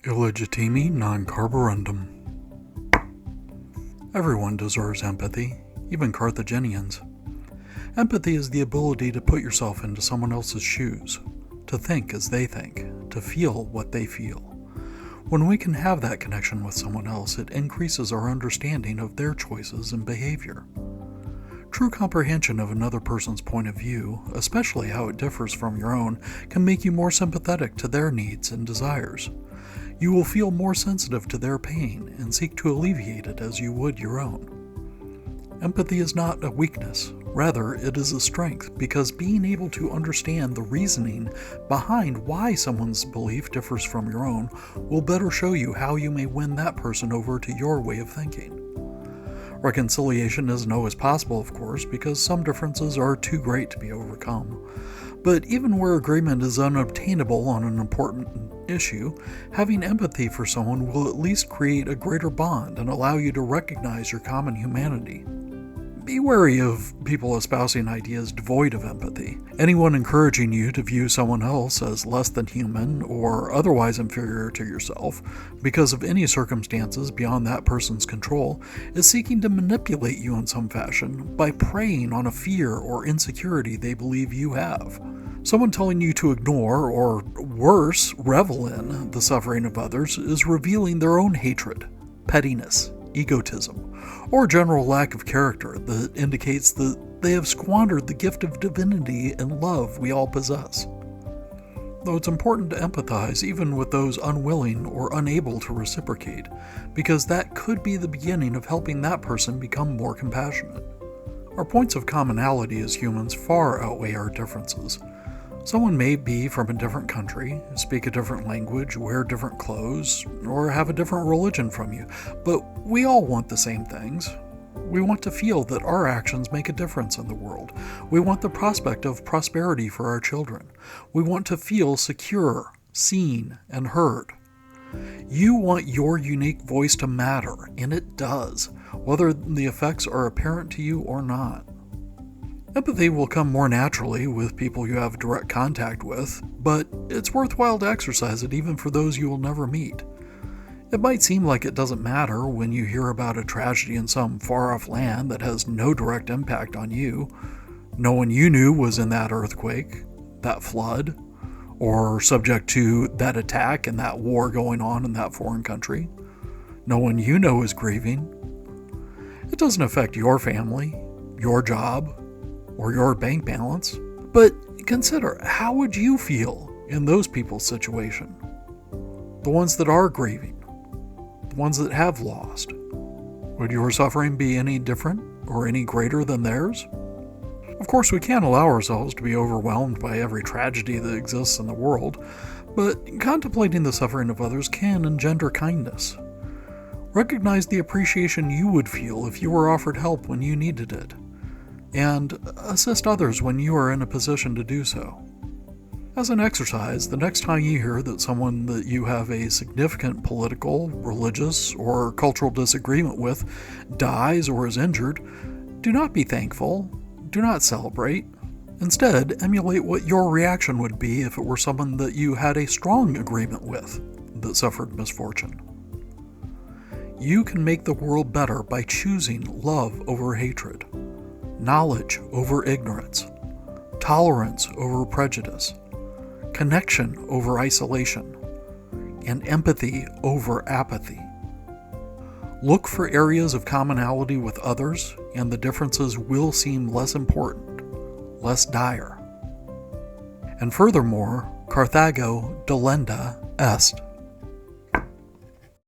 Illegitimi non carborundum. Everyone deserves empathy, even Carthaginians. Empathy is the ability to put yourself into someone else's shoes, to think as they think, to feel what they feel. When we can have that connection with someone else, it increases our understanding of their choices and behavior. True comprehension of another person's point of view, especially how it differs from your own, can make you more sympathetic to their needs and desires. You will feel more sensitive to their pain and seek to alleviate it as you would your own. Empathy is not a weakness, rather it is a strength, because being able to understand the reasoning behind why someone's belief differs from your own will better show you how you may win that person over to your way of thinking. Reconciliation isn't always possible, of course, because some differences are too great to be overcome. But even where agreement is unobtainable on an important issue, having empathy for someone will at least create a greater bond and allow you to recognize your common humanity. Be wary of people espousing ideas devoid of empathy. Anyone encouraging you to view someone else as less than human or otherwise inferior to yourself because of any circumstances beyond that person's control is seeking to manipulate you in some fashion by preying on a fear or insecurity they believe you have. Someone telling you to ignore, or worse, revel in, the suffering of others is revealing their own hatred, pettiness, egotism, or general lack of character that indicates that they have squandered the gift of divinity and love we all possess. Though it's important to empathize even with those unwilling or unable to reciprocate, because that could be the beginning of helping that person become more compassionate. Our points of commonality as humans far outweigh our differences. Someone may be from a different country, speak a different language, wear different clothes, or have a different religion from you, but we all want the same things. We want to feel that our actions make a difference in the world. We want the prospect of prosperity for our children. We want to feel secure, seen, and heard. You want your unique voice to matter, and it does, whether the effects are apparent to you or not. Empathy will come more naturally with people you have direct contact with, but it's worthwhile to exercise it even for those you will never meet. It might seem like it doesn't matter when you hear about a tragedy in some far-off land that has no direct impact on you. No one you knew was in that earthquake, that flood, or subject to that attack and that war going on in that foreign country. No one you know is grieving. It doesn't affect your family, your job, or your bank balance. But consider, how would you feel in those people's situation? The ones that are grieving, the ones that have lost. Would your suffering be any different or any greater than theirs? Of course, we can't allow ourselves to be overwhelmed by every tragedy that exists in the world, but contemplating the suffering of others can engender kindness. Recognize the appreciation you would feel if you were offered help when you needed it, and assist others when you are in a position to do so. As an exercise, the next time you hear that someone that you have a significant political, religious, or cultural disagreement with dies or is injured, do not be thankful, do not celebrate. Instead, emulate what your reaction would be if it were someone that you had a strong agreement with that suffered misfortune. You can make the world better by choosing love over hatred, knowledge over ignorance, tolerance over prejudice, connection over isolation, and empathy over apathy. Look for areas of commonality with others, and the differences will seem less important, less dire. And furthermore, Carthago delenda est.